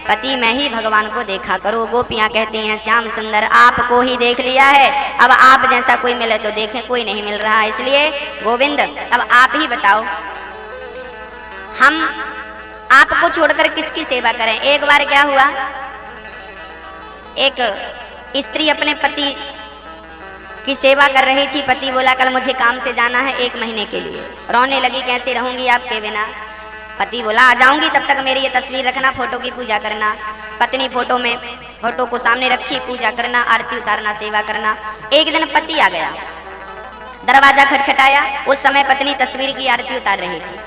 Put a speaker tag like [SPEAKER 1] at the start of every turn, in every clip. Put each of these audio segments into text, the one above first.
[SPEAKER 1] पति में ही भगवान को देखा करो। गोपियां कहती हैं श्याम सुंदर आपको ही देख लिया है, अब आप जैसा कोई मिले तो देखें, कोई नहीं मिल रहा, इसलिए गोविंद अब आप ही बताओ हम आपको छोड़कर किसकी सेवा करें। एक बार क्या हुआ, एक स्त्री अपने पति की सेवा कर रही थी। पति बोला कल मुझे काम से जाना है 1 महीने के लिए। रोने लगी कैसे रहूंगी आपके बिना। पति बोला आ जाऊंगी, तब तक मेरी ये तस्वीर रखना, फोटो की पूजा करना। पत्नी फोटो को सामने रखी, पूजा करना, आरती उतारना, सेवा करना। एक दिन पति आ गया, दरवाजा खटखटाया। उस समय पत्नी तस्वीर की आरती उतार रही थी।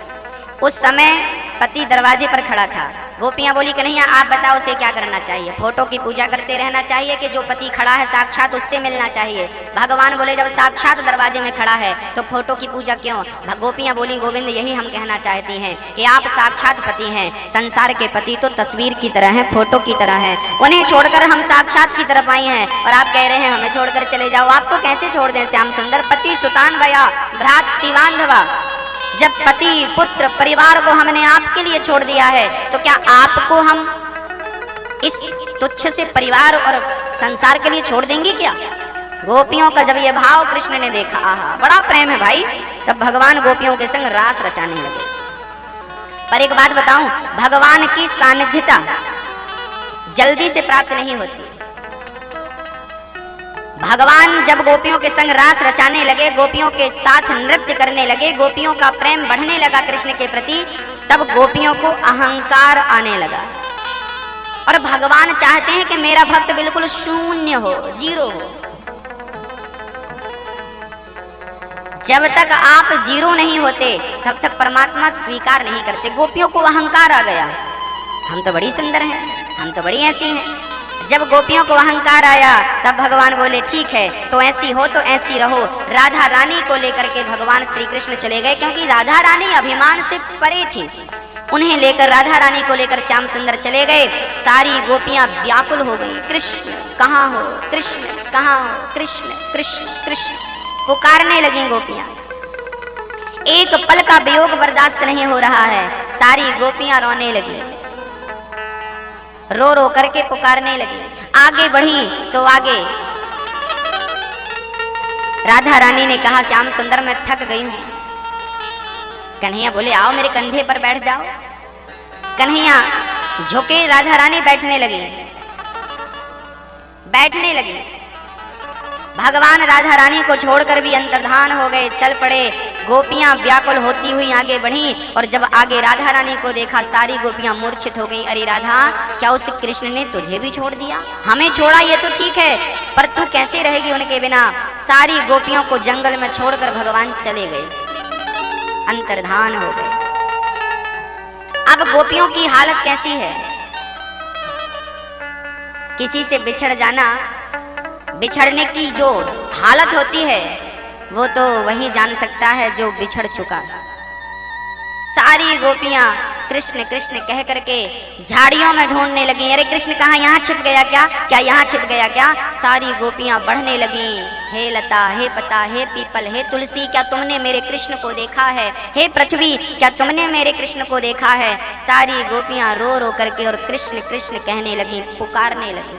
[SPEAKER 1] उस समय पति दरवाजे पर खड़ा था। गोपियां बोली कन्हैया आप बताओ उसे क्या करना चाहिए, फोटो की पूजा करते रहना चाहिए कि जो पति खड़ा है साक्षात उससे मिलना चाहिए। भगवान बोले जब साक्षात दरवाजे में खड़ा है तो फोटो की पूजा क्यों। गोपियां बोली गोविंद यही हम कहना चाहती हैं कि आप साक्षात पति हैं। संसार के पति तो तस्वीर की तरह है, फोटो की तरह है, उन्हें छोड़कर हम साक्षात की तरफ आई हैं और आप कह रहे हैं हमें छोड़कर चले जाओ। आपको कैसे छोड़ दें श्याम सुंदर। पति सुतान भया भ्रातृवान्धवा, जब पति पुत्र परिवार को हमने आपके लिए छोड़ दिया है तो क्या आपको हम इस तुच्छ से परिवार और संसार के लिए छोड़ देंगे क्या। गोपियों का जब ये भाव कृष्ण ने देखा, आहा बड़ा प्रेम है भाई, तब भगवान गोपियों के संग रास रचाने लगे। पर एक बात बताऊं, भगवान की सानिध्यता जल्दी से प्राप्त नहीं होती। भगवान जब गोपियों के संग रास रचाने लगे, गोपियों के साथ नृत्य करने लगे, गोपियों का प्रेम बढ़ने लगा कृष्ण के प्रति, तब गोपियों को अहंकार आने लगा। और भगवान चाहते हैं कि मेरा भक्त बिल्कुल शून्य हो, जीरो हो। जब तक आप जीरो नहीं होते तब तक परमात्मा स्वीकार नहीं करते। गोपियों को अहंकार आ गया, हम तो बड़ी सुंदर हैं, हम तो बड़ी ऐसी हैं। जब गोपियों को अहंकार आया तब भगवान बोले ठीक है तो ऐसी हो तो ऐसी रहो। राधा रानी को लेकर के भगवान श्री कृष्ण चले गए, क्योंकि राधा रानी अभिमान से परे थी। उन्हें लेकर, राधा रानी को लेकर श्याम सुंदर चले गए। सारी गोपियां व्याकुल हो गई, कृष्ण कहाँ हो, कृष्ण कहाँ हो, कृष्ण कृष्ण कृष्ण पुकारने लगी गोपियां। एक पल का वियोग बर्दाश्त नहीं हो रहा है, सारी गोपियां रोने लगी, रो रो करके पुकारने लगी। आगे बढ़ी तो आगे राधा रानी ने कहा श्याम सुंदर मैं थक गई हूं। कन्हैया बोले आओ मेरे कंधे पर बैठ जाओ। कन्हैया झुके, राधा रानी बैठने लगी। भगवान राधा रानी को छोड़कर भी अंतर्धान हो गए, चल पड़े। गोपियां व्याकुल होती हुई आगे बढ़ी और जब आगे राधा रानी को देखा सारी गोपियां मूर्छित हो गई। अरे राधा, क्या उस कृष्ण ने तुझे भी छोड़ दिया? हमें छोड़ा ये तो ठीक है, पर तू कैसे रहेगी उनके बिना? सारी गोपियों को जंगल में छोड़कर भगवान चले गए, अंतर्धान हो गए। अब गोपियों की हालत कैसी है? किसी से बिछड़ जाना, बिछड़ने की जो हालत होती है वो तो वही जान सकता है जो बिछड़ चुका। सारी गोपियां कृष्ण कृष्ण कह करके झाड़ियों में ढूंढने लगी। अरे कृष्ण कहाँ, यहाँ छिप गया क्या? क्या यहाँ छिप गया क्या? सारी गोपियां बढ़ने लगी। हे लता, हे पता, हे पीपल, हे तुलसी, क्या तुमने मेरे कृष्ण को देखा है? हे पृथ्वी, क्या तुमने मेरे कृष्ण को देखा है? सारी गोपियां रो रो करके और कृष्ण कृष्ण कहने लगी, पुकारने लगी।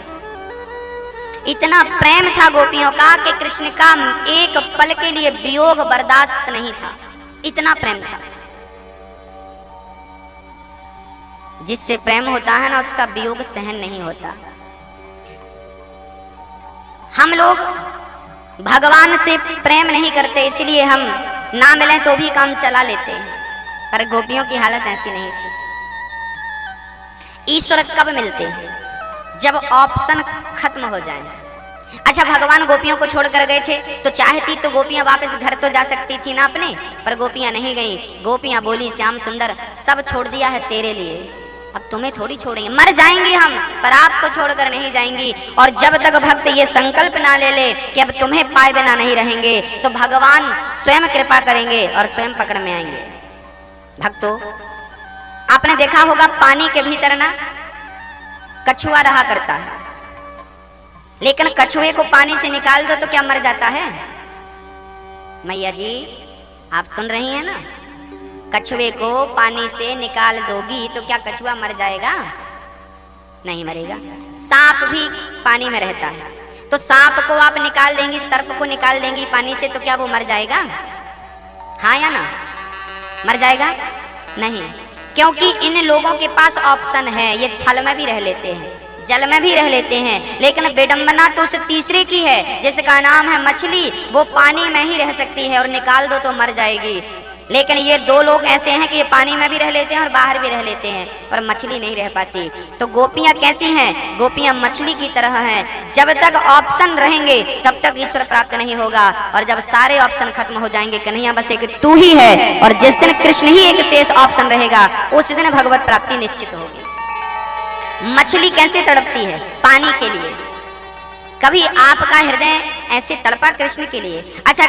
[SPEAKER 1] इतना प्रेम था गोपियों का कि कृष्ण का एक पल के लिए वियोग बर्दाश्त नहीं था, इतना प्रेम था। जिससे प्रेम होता है ना उसका वियोग सहन नहीं होता। हम लोग भगवान से प्रेम नहीं करते, इसलिए हम ना मिलें तो भी काम चला लेते हैं, पर गोपियों की हालत ऐसी नहीं थी। ईश्वर कब मिलते हैं? जब ऑप्शन खत्म हो जाए। अच्छा, भगवान गोपियों को छोड़कर गए थे तो चाहती तो गोपियां वापस घर तो जा सकती थी ना अपने, पर गोपियां नहीं गई। गोपियां बोली श्याम सुंदर सब छोड़ दिया है तेरे लिए, अब तुम्हें थोड़ी छोड़ेंगे, मर जाएंगे हम पर आपको छोड़कर नहीं जाएंगी। और जब तक भक्त ये संकल्प ना ले ले कि अब तुम्हें पाए बिना नहीं रहेंगे तो भगवान स्वयं कृपा करेंगे और स्वयं पकड़ में आएंगे। भक्तों, आपने देखा होगा पानी के भीतर ना कछुआ रहा करता है, लेकिन कछुए को पानी से निकाल दो तो क्या मर जाता है? मैया जी आप सुन रही हैं ना, कछुए को पानी से निकाल दोगी तो क्या कछुआ मर जाएगा? नहीं मरेगा। सांप भी पानी में रहता है, तो सांप को आप निकाल देंगी, सर्प को निकाल देंगी पानी से, तो क्या वो मर जाएगा? हाँ या ना? मर जाएगा? नहीं, क्योंकि इन लोगों के पास ऑप्शन है, ये थल में भी रह लेते हैं, जल में भी रह लेते हैं, लेकिन विडंबना तो उस तीसरे की है जिसका नाम है मछली। वो पानी में ही रह सकती है और निकाल दो तो मर जाएगी। लेकिन ये दो लोग ऐसे हैं कि ये पानी में भी रह लेते हैं और बाहर भी रह लेते हैं, पर मछली नहीं रह पाती। तो गोपियां कैसी हैं? गोपियां मछली की तरह हैं। जब तक ऑप्शन रहेंगे तब तक ईश्वर प्राप्त नहीं होगा, और जब सारे ऑप्शन खत्म हो जाएंगे, कन्हैया बस एक तू ही है, और जिस दिन कृष्ण ही एक शेष ऑप्शन रहेगा उस दिन भगवत प्राप्ति निश्चित होगी। मछली कैसे तड़पती है? पानी के लिए। कभी आपका हृदय ऐसे तड़पा कृष्ण के लिए? अच्छा,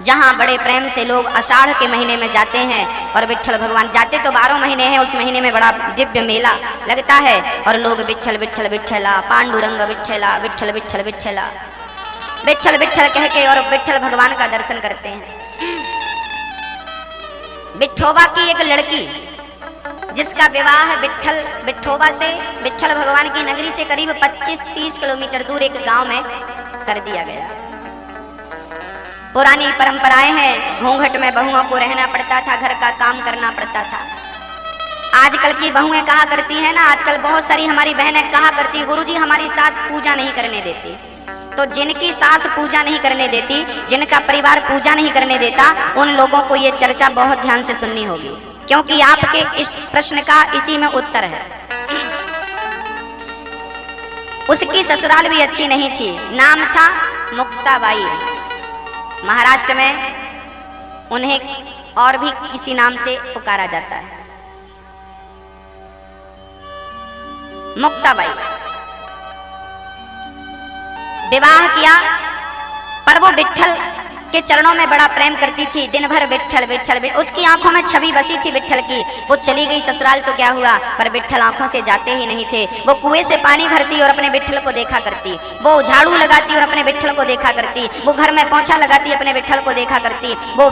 [SPEAKER 1] जहाँ बड़े प्रेम से लोग आषाढ़ के महीने में जाते हैं और विट्ठल भगवान, जाते तो 12 महीने हैं, उस महीने में बड़ा दिव्य मेला लगता है और लोग विट्ठल विट्ठल विट्ठला, पांडुरंग विट्ठला, विट्ठल विट्ठल विट्ठला, विट्ठल विट्ठल कह के और विट्ठल भगवान का दर्शन करते हैं। विठोबा की एक लड़की जिसका विवाह विट्ठल विठोबा से, विट्ठल भगवान की नगरी से करीब 25-30 किलोमीटर दूर एक गांव में कर दिया गया। पुरानी परंपराएं हैं, घूंघट में बहुओं को रहना पड़ता था, घर का काम करना पड़ता था। आजकल की बहुएं कहा करती हैं ना, आजकल बहुत सारी हमारी बहनें कहा करती, गुरुजी हमारी सास पूजा नहीं करने देती। तो जिनकी सास पूजा नहीं करने देती, जिनका परिवार पूजा नहीं करने देता, उन लोगों को ये चर्चा बहुत ध्यान से सुननी होगी, क्योंकि आपके इस प्रश्न का इसी में उत्तर है। उसकी ससुराल भी अच्छी नहीं थी, नाम था मुक्ताबाई। महाराष्ट्र में उन्हें और भी किसी नाम से पुकारा जाता है, मुक्ताबाई। विवाह किया, पर वो विट्ठल के चरणों में बड़ा प्रेम करती थी, दिन भर विट्ठल विट्ठल। उसकी आंखों में छवि बसी थी विट्ठल की। वो चली गई ससुराल तो क्या हुआ, पर विट्ठल आंखों से जाते ही नहीं थे। वो कुएं से पानी भरती और अपने विट्ठल को देखा करती, वो झाड़ू लगाती और अपने विट्ठल को देखा करती, वो घर में पोंछा लगाती, अपने विट्ठल को देखा करती। वो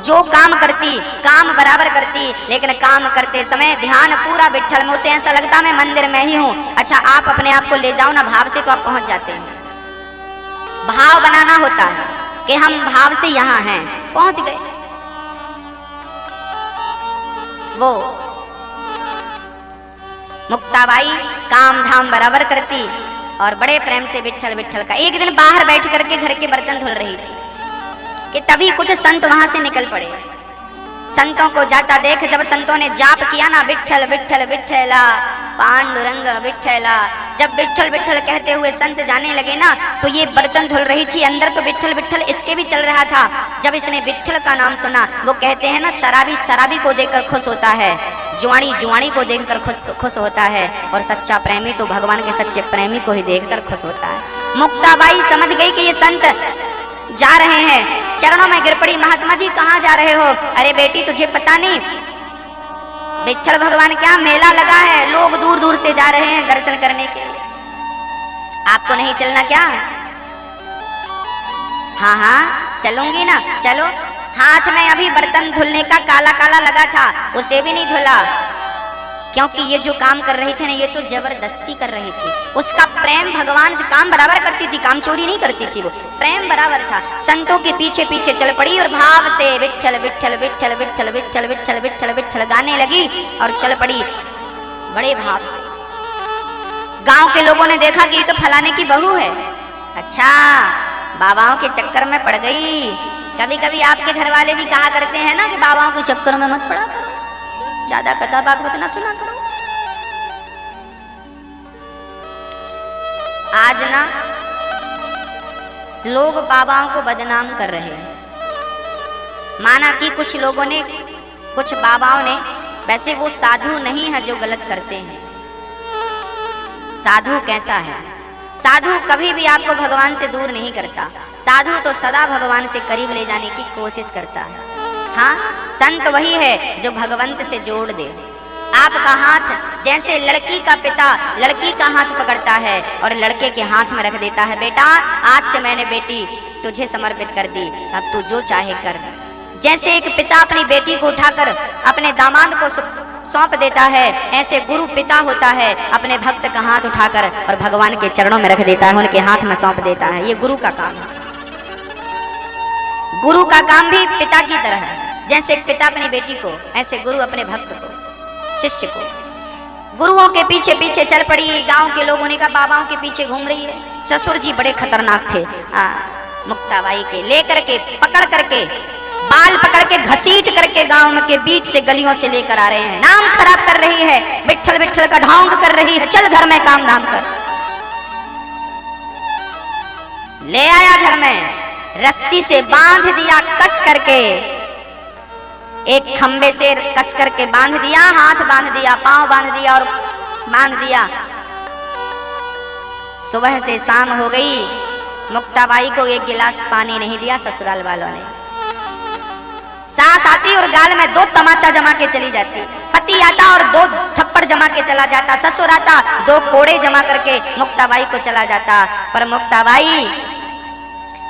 [SPEAKER 1] जो काम करती, काम बराबर करती, लेकिन काम करते समय ध्यान पूरा विट्ठल में। उसे ऐसा लगता मैं मंदिर में ही हूँ। अच्छा, आप अपने आप को ले जाओ ना भाव से, तो आप पहुंच जाते हैं। भाव बनाना होता है कि हम भाव से यहाँ हैं, पहुंच गए। वो मुक्ताबाई काम धाम बराबर करती और बड़े प्रेम से विट्ठल विट्ठल का। एक दिन बाहर बैठ करके घर के बर्तन धुल रही थी कि तभी कुछ संत वहां से निकल पड़े। संतों को जाता देख, जब संतों ने जाप किया ना, विट्ठल विट्ठल विट्ठला, पांडुरंग विट्ठला, जब विट्ठल विट्ठल कहते हुए संत जाने लगे ना, तो ये बर्तन धुल रही थी, अंदर तो विट्ठल विट्ठल इसके भी चल रहा था। जब इसने विट्ठल का नाम सुना, वो कहते हैं ना, शराबी शराबी को देखकर खुश होता है, जुआनी जुआनी को देखकर खुश होता है, और सच्चा प्रेमी तो भगवान के सच्चे प्रेमी को ही देखकर खुश होता है। मुक्ताबाई समझ गई कि ये संत जा रहे हैं, चरणों में गिर पड़ी। महात्मा जी कहाँ जा रहे हो? अरे बेटी तुझे पता नहीं, विट्ठल भगवान क्या मेला लगा है, लोग दूर दूर से जा रहे हैं दर्शन करने के लिए, आपको नहीं चलना क्या? हाँ हाँ चलूंगी ना, चलो। हाथ में अभी बर्तन धुलने का काला काला लगा था, उसे भी नहीं धुला, क्योंकि ये जो काम कर रही थी ना, ये तो जबरदस्ती कर रही थी। उसका प्रेम भगवान से, काम बराबर करती थी, काम चोरी नहीं करती थी, वो प्रेम बराबर था। संतों के पीछे पीछे चल पड़ी और भाव से विट्ठल विट्ठल विट्ठल विट्ठल विट्ठल विट्ठल विट्ठल विट्ठल गाने लगी और चल पड़ी बड़े भाव से। गांव के लोगों ने देखा कि ये तो फलाने की बहू है। अच्छा, बाबाओं के चक्कर में पड़ गई। कभी कभी आपके घर वाले भी कहा करते हैं ना कि बाबाओं के चक्कर में मत पड़ा करो, ज्यादा कथा भागवत ना सुना करो। आज ना लोग बाबाओं को बदनाम कर रहे हैं। माना कि कुछ लोगों ने, कुछ बाबाओं ने, वैसे वो साधु नहीं है जो गलत करते हैं। साधु कैसा है? साधु कभी भी आपको भगवान से दूर नहीं करता। साधु तो सदा भगवान से करीब ले जाने की कोशिश करता है। हाँ, संत वही है जो भगवंत से जोड़ दे। आपका हाथ, जैसे लड़की का पिता लड़की का हाथ पकड़ता है और लड़के के हाथ में रख देता है, बेटा आज से मैंने बेटी तुझे समर्पित कर दी, अब तू जो चाहे कर, जैसे एक पिता अपनी बेटी को उठाकर अपने दामाद को सौंप देता है, ऐसे गुरु पिता होता है, अपने भक्त का हाथ उठाकर और भगवान के चरणों में रख देता है, उनके हाथ में सौंप देता है। ये गुरु का काम है। गुरु का काम भी पिता की तरह है। जैसे एक पिता अपनी बेटी को, ऐसे गुरु अपने भक्त को, शिष्य को। गुरुओं के पीछे पीछे चल पड़ी। गांव के लोगों ने कहा बाबाओं के पीछे घूम रही है। ससुर जी बड़े खतरनाक थे। मुक्ताबाई के लेकर के पकड़ करके बाल पकड़ के घसीट करके गांव के बीच से गलियों से लेकर आ रहे हैं। नाम खराब कर रही है, बिट्ठल बिट्ठल का ढोंग कर रही है, चल घर में काम धाम कर। ले आया घर में, रस्सी से बांध दिया कस करके, एक खंबे से कस करके बांध दिया, हाथ बांध दिया, पांव बांध दिया और बांध दिया। सुबह से शाम हो गई, मुक्ताबाई को एक गिलास पानी नहीं दिया ससुराल वालों ने। सास आती और गाल में 2 तमाचा जमा के चली जाती। पति आता और 2 थप्पड़ जमा के चला जाता। ससुर आता 2 कोड़े जमा करके मुक्ताबाई को चला जाता। पर मुक्ताबाई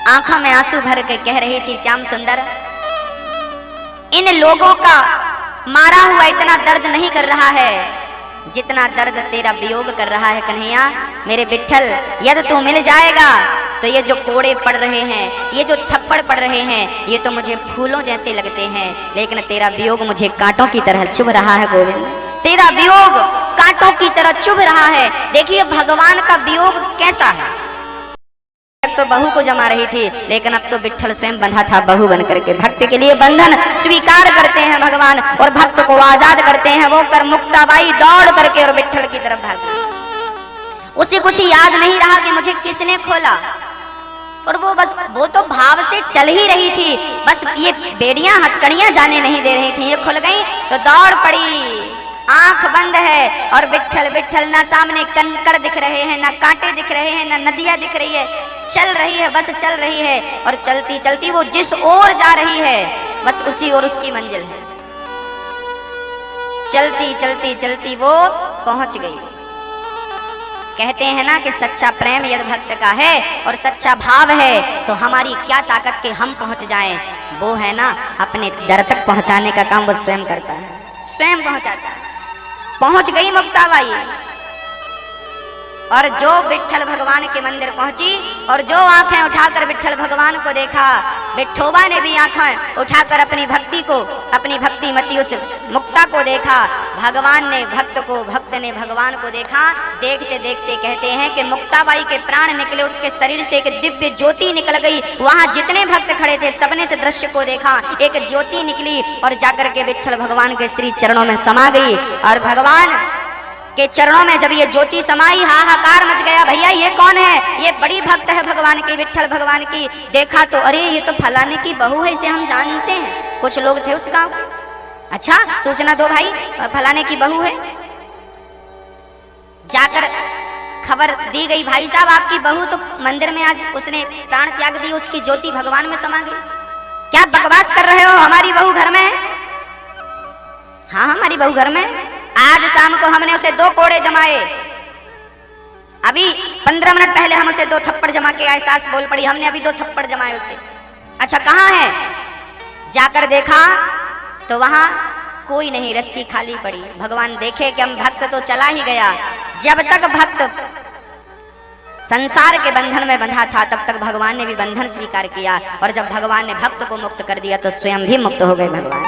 [SPEAKER 1] आंखों में आंसू भर के कह रही थी, श्याम सुंदर, इन लोगों का मारा हुआ इतना दर्द नहीं कर रहा है जितना दर्द तेरा वियोग कर रहा है कन्हैया। मेरे विट्ठल, यदि तू मिल जाएगा तो ये जो कोड़े पड़ रहे हैं, ये जो थप्पड़ पड़ रहे हैं, ये तो मुझे फूलों जैसे लगते हैं, लेकिन तेरा वियोग मुझे कांटों की तरह चुभ रहा है गोविंद। तेरा वियोग कांटों की तरह चुभ रहा है। देखिए भगवान का वियोग कैसा है। तो बहू को जमा रही थी, लेकिन अब तो विट्ठल स्वयं बंधा था बहू बन करके। भक्त के लिए बंधन स्वीकार करते हैं भगवान और भक्त को आजाद करते हैं। वो कर मुक्ताबाई दौड़ करके और विट्ठल की तरफ भागी। उसे कुछ याद नहीं रहा कि मुझे किसने खोला, और वो तो भाव से चल ही रही थी। बस ये बेड़ियां हथकड़ियां जाने नहीं दे रही थी। ये खुल गई तो दौड़ पड़ी। आंख बंद है और विट्ठल विट्ठल, ना सामने कंकड़ दिख रहे हैं, ना कांटे दिख रहे हैं, ना नदियां दिख रही है। चल रही है, बस चल रही है, और चलती चलती वो जिस ओर जा रही है बस उसी ओर उसकी मंजिल है। चलती चलती चलती वो पहुंच गई। कहते हैं ना कि सच्चा प्रेम यदि भक्त का है और सच्चा भाव है तो हमारी क्या ताकत के हम पहुंच जाएं। वो है ना अपने दर तक पहुंचाने का काम वो स्वयं करता है, स्वयं पहुंचाता है। पहुंच गई मुक्ताबाई और जो विट्ठल भगवान के मंदिर पहुंची और जो आंखें उठाकर विट्ठल भगवान को देखा, विठोबा ने भी आंखें उठाकर अपनी भक्ति को, अपनी भक्ति मती उस मुक्ता को देखा। भगवान ने भक्त को, भक्त ने भगवान को देखा। देखते देखते कहते हैं कि मुक्ताबाई के प्राण निकले, उसके शरीर से एक दिव्य ज्योति निकल गई। वहां जितने भक्त खड़े थे सबने से दृश्य को देखा। एक ज्योति निकली और जाकर के विट्ठल भगवान के श्री चरणों में समा गई। और भगवान के चरणों में जब ये ज्योति समाई, हाहाकार मच गया। भैया ये कौन है? ये बड़ी भक्त है भगवान की, विट्ठल भगवान की। देखा तो अरे ये तो फलाने की बहू है, इसे हम जानते हैं। कुछ लोग थे उस गांव। अच्छा सूचना दो भाई, फलाने की बहू है। जाकर खबर दी गई, भाई साहब आपकी बहू तो मंदिर में आज उसने प्राण त्याग दी, उसकी ज्योति भगवान में समा गई। क्या बकवास कर रहे हो? हमारी बहू घर में है। हाँ हमारी बहू घर में। आज शाम को हमने उसे 2 कोड़े जमाए। अभी 15 मिनट पहले हम उसे 2 थप्पड़ जमा के आए। सास बोल पड़ी, हमने अभी 2 थप्पड़ जमाए उसे। अच्छा कहाँ है? जाकर देखा तो वहां कोई नहीं, रस्सी खाली पड़ी। भगवान देखे कि हम भक्त तो चला ही गया। जब तक भक्त संसार के बंधन में बंधा था तब तक भगवान ने भी बंधन स्वीकार किया, और जब भगवान ने भक्त को मुक्त कर दिया तो स्वयं भी मुक्त हो गए भगवान।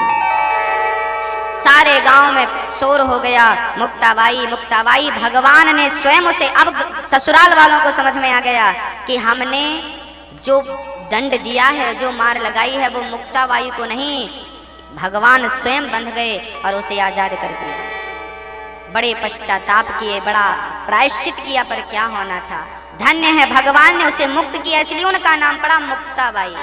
[SPEAKER 1] सारे गांव में शोर हो गया, मुक्ताबाई मुक्ताबाई। भगवान ने स्वयं उसे, अब ससुराल वालों को समझ में आ गया कि हमने जो दंड दिया है, जो मार लगाई है, वो मुक्ताबाई को नहीं, भगवान स्वयं बंध गए और उसे आजाद कर दिया। बड़े पश्चाताप किए, बड़ा प्रायश्चित किया, पर क्या होना था। धन्य है भगवान ने उसे मुक्त किया, इसलिए उनका नाम पड़ा मुक्ताबाई।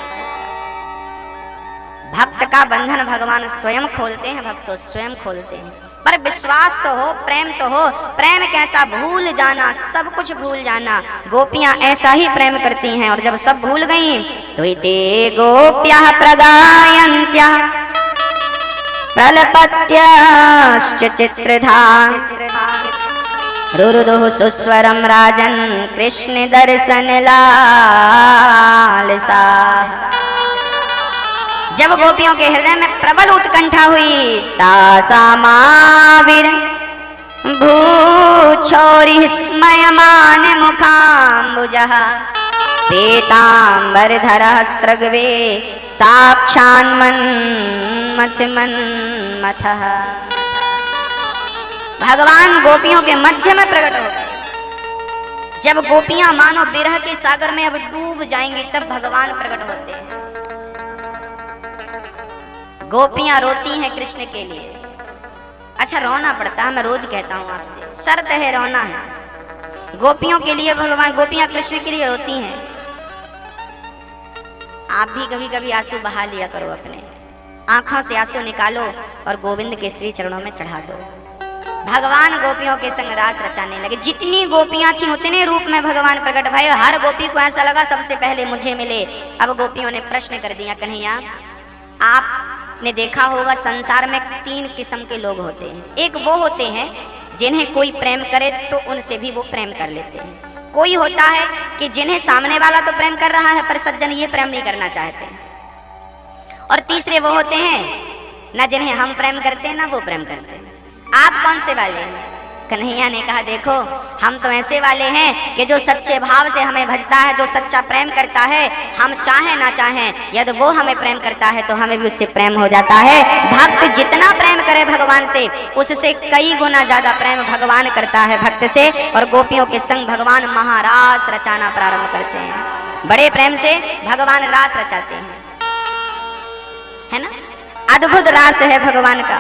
[SPEAKER 1] भक्त का बंधन भगवान स्वयं खोलते हैं, भक्तों स्वयं खोलते हैं। पर विश्वास तो हो, प्रेम तो हो। प्रेम कैसा? भूल जाना, सब कुछ भूल जाना। गोपियां ऐसा ही प्रेम करती हैं, और जब सब भूल गईं तो इते गोप्याः प्रगायन्त्यः प्रलपत्याश्च चित्रधा रुरुदुः सुस्वरं राजन् कृष्ण दर्शन लालसा। जब गोपियों के हृदय में प्रबल उत्कंठा हुई, तासा माविर भूछोरी स्मयमान मुखाम्बुजः पीताम्बरधरः स्त्रग्वे साक्षान्मन्मथः। भगवान गोपियों के मध्य में प्रकट हो गए। जब गोपियां मानो विरह के सागर में अब डूब जाएंगी, तब भगवान प्रकट होते हैं। गोपियां रोती हैं कृष्ण के लिए। अच्छा, रोना पड़ता है, मैं रोज कहता हूं आपसे, शर्त है, रोना है। गोपियों के लिए भगवान, गोपियां कृष्ण के लिए रोती हैं। आप भी कभी कभी आंसू बहा लिया करो, अपने आंखों से आंसू निकालो और गोविंद के श्री चरणों में चढ़ा दो। भगवान गोपियों के संग रास रचाने लगे। जितनी गोपियां थी उतने रूप में भगवान प्रकट भय। हर गोपी को ऐसा लगा सबसे पहले मुझे मिले। अब गोपियों ने प्रश्न कर दिया, कन्हैया आपने देखा होगा संसार में 3 किस्म के लोग होते हैं। एक वो होते हैं जिन्हें कोई प्रेम करे तो उनसे भी वो प्रेम कर लेते हैं। कोई होता है कि जिन्हें सामने वाला तो प्रेम कर रहा है पर सज्जन ये प्रेम नहीं करना चाहते। और तीसरे वो होते हैं ना जिन्हें हम प्रेम करते हैं ना वो प्रेम करते हैं। आप कौन से वाले हैं? कन्हैया ने कहा, देखो हम तो ऐसे वाले हैं कि जो सच्चे भाव से हमें भजता है, जो सच्चा प्रेम करता है, हम चाहे ना चाहें, यदि वो हमें प्रेम करता है तो हमें भी उससे प्रेम हो जाता है। भक्त जितना प्रेम करे भगवान से, उससे कई गुना ज्यादा प्रेम भगवान करता है भक्त से। और गोपियों के संग भगवान महारास रचाना प्रारंभ करते हैं। बड़े प्रेम से भगवान रास रचाते हैं, है ना। अद्भुत रास है भगवान का।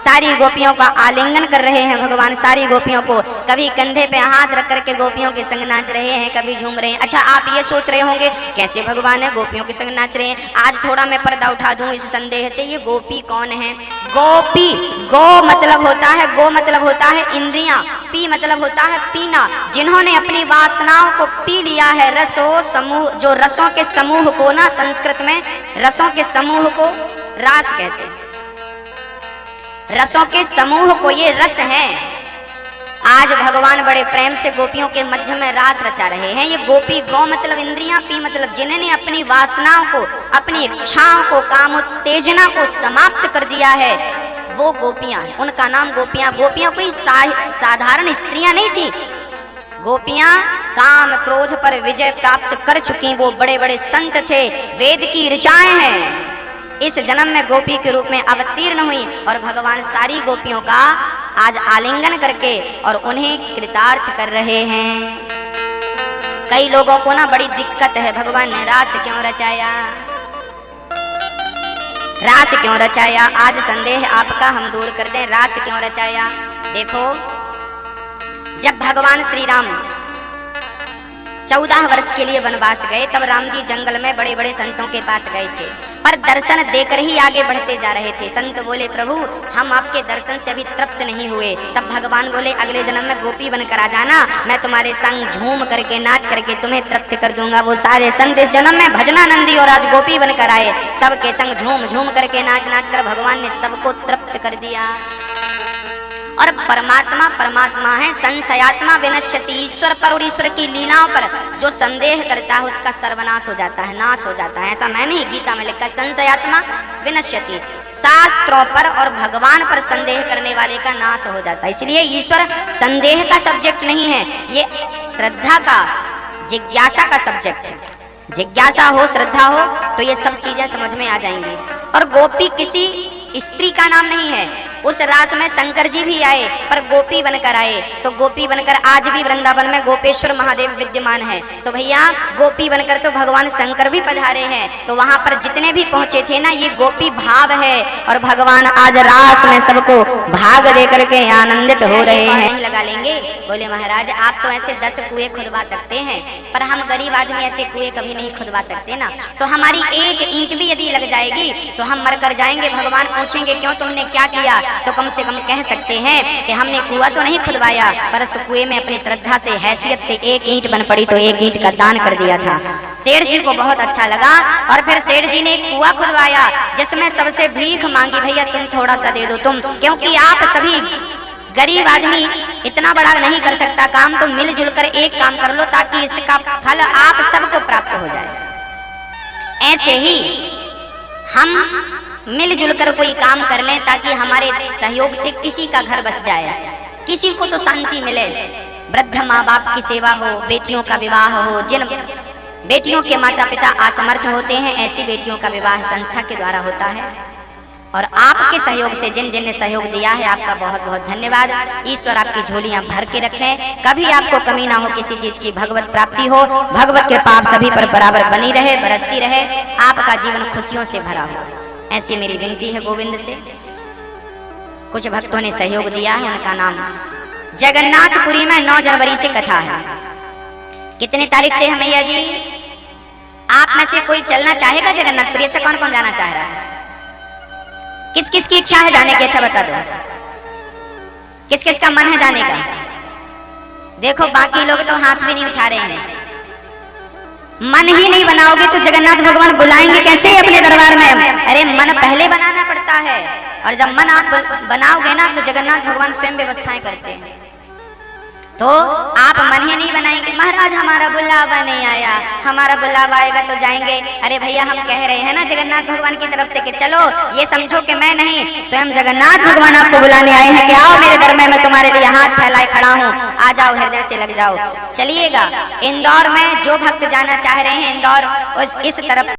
[SPEAKER 1] सारी गोपियों का आलिंगन कर रहे हैं भगवान। सारी गोपियों को कभी कंधे पे हाथ रख करके गोपियों के संग नाच रहे हैं, कभी झूम रहे हैं। अच्छा, आप ये सोच रहे होंगे कैसे भगवान है गोपियों के संग नाच रहे हैं। आज थोड़ा मैं पर्दा उठा दूं इस संदेह से, ये गोपी कौन है? गोपी, गो मतलब होता है, गो मतलब होता है इंद्रियां, पी मतलब होता है पीना। जिन्होंने अपनी वासनाओं को पी लिया है, रसों समूह, जो रसों के समूह को ना, संस्कृत में रसों के समूह को रास कहते हैं। रसों के समूह को ये रस है। आज भगवान बड़े प्रेम से गोपियों के मध्य में रास रचा रहे हैं। ये गोपी, गौ मतलब इंद्रियां, पी मतलब जिन्होंने अपनी वासनाओं को, अपनी इच्छाओं को, काम उत्तेजना को समाप्त कर दिया है, वो गोपियां हैं। उनका नाम गोपियां। गोपियां कोई साधारण स्त्रियां नहीं थी। गोपियां काम क्रोध पर विजय प्राप्त कर चुकी, वो बड़े बड़े संत थे, वेद की ऋचाएं हैं। इस जन्म में गोपी के रूप में अवतीर्ण हुई और भगवान सारी गोपियों का आज आलिंगन करके और उन्हें कृतार्थ कर रहे हैं। कई लोगों को ना बड़ी दिक्कत है, भगवान ने रास क्यों रचाया, रास क्यों रचाया। आज संदेह आपका हम दूर कर दें, रास क्यों रचाया। देखो, जब भगवान श्री राम 14 वर्ष के लिए वनवास गए, तब राम जी जंगल में बड़े बड़े संतों के पास गए थे, पर दर्शन देकर ही आगे बढ़ते जा रहे थे। संत बोले, प्रभु हम आपके दर्शन से अभी तृप्त नहीं हुए। तब भगवान बोले, अगले जन्म में गोपी बनकर आ जाना, मैं तुम्हारे संग झूम करके नाच करके तुम्हें तृप्त कर दूंगा। वो सारे संत इस जन्म में भजनानंदी और आज गोपी बनकर आए। सबके संग झूम झूम करके नाच नाच कर भगवान ने सबको तृप्त कर दिया। और परमात्मा परमात्मा है, संशयात्मा विनश्यति। ईश्वर पर और ईश्वर की लीलाओं पर जो संदेह करता है उसका सर्वनाश हो जाता है, नाश हो जाता है। ऐसा मैंने ही गीता में लिखा, संशयात्मा विनश्यति। शास्त्रों पर और भगवान पर संदेह करने वाले का नाश हो जाता है। इसलिए ईश्वर संदेह का सब्जेक्ट नहीं है, ये श्रद्धा का, जिज्ञासा का सब्जेक्ट है। जिज्ञासा हो, श्रद्धा हो तो ये सब चीजें समझ में आ जाएंगी। और गोपी किसी स्त्री का नाम नहीं है। उस रास में शंकर जी भी आए पर गोपी बनकर आए, तो गोपी बनकर आज भी वृंदावन में गोपेश्वर महादेव विद्यमान है। तो भैया गोपी बनकर तो भगवान शंकर भी पधारे हैं। तो वहां पर जितने भी पहुंचे थे ना, ये गोपी भाव है। और भगवान आज रास में सबको भाग दे करके आनंदित हो रहे हैं। लगा लेंगे, बोले महाराज आप तो ऐसे 10 कुएं खुदवा सकते हैं, पर हम गरीब आदमी ऐसे कुएं कभी नहीं खुदवा सकते ना। तो हमारी एक ईंट भी यदि लग जाएगी तो हम मर कर जाएंगे। भगवान पूछेंगे क्यों, तुमने क्या किया? तो कम से कम कह सकते हैं कि हमने कुआं तो नहीं खुदवाया, पर उस कुएं में अपनी श्रद्धा से, हैसियत से एक ईंट बन पड़ी तो एक ईंट का दान कर दिया था। सेठ जी को बहुत अच्छा लगा और फिर सेठ जी ने एक कुआं खुदवाया जिसमें सबसे भीख मांगी, भैया तुम थोड़ा सा दे दो तुम, क्योंकि आप सभी गरीब आदमी इतना बड़ा नहीं कर सकता काम, तो मिलजुल कर एक काम कर लो ताकि इसका फल आप सबको प्राप्त हो जाए। ऐसे ही हम मिलजुल कर कोई काम कर लें ताकि हमारे सहयोग से किसी का घर बस जाए, किसी को तो शांति मिले। वृद्ध माँ बाप की सेवा हो, बेटियों का विवाह हो, जिन बेटियों के माता पिता असमर्थ होते हैं ऐसी बेटियों का विवाह संस्था के द्वारा होता है। और आपके सहयोग से जिन जिन ने सहयोग दिया है आपका बहुत बहुत धन्यवाद। ईश्वर आपकी झोलियां भर के रखें, कभी आपको कमी ना हो किसी चीज की, भगवत प्राप्ति हो, भगवत कृपा आप सभी पर बराबर बनी रहे, बरसती रहे, आपका जीवन खुशियों से भरा हो, ऐसी मेरी विनती है गोविंद से। कुछ भक्तों ने सहयोग दिया है, उनका नाम जगन्नाथपुरी में 9 जनवरी से कथा है। कितने तारीख से है मैया जी? आप में से कोई चलना चाहेगा जगन्नाथपुरी? अच्छा, कौन कौन जाना चाह रहा है? किस किस की इच्छा है जाने की? अच्छा बता दो, किस किस का मन है जाने का? देखो बाकी लोग तो हाथ भी नहीं उठा रहे हैं। मन ही नहीं बनाओगे तो जगन्नाथ भगवान बुलाएंगे कैसे अपने दरबार में? अरे मन पहले बनाना पड़ता है, और जब मन आप बनाओगे ना तो जगन्नाथ भगवान स्वयं व्यवस्थाएं करते हैं। तो आप मन ही नहीं बनाएंगे, महाराज हमारा बुलावा नहीं आया, हमारा बुलावा आएगा तो जाएंगे। अरे भैया हम कह रहे हैं ना जगन्नाथ भगवान की तरफ से कि चलो, ये समझो कि मैं नहीं, स्वयं जगन्नाथ भगवान आपको बुलाने आए हैं कि आओ मेरे दर में, मैं तुम्हारे लिए हाथ फैलाए खड़ा हूँ, आ जाओ, हृदय से लग जाओ। चलिएगा, इंदौर में जो भक्त जाना चाह रहे हैं इंदौर इस तरफ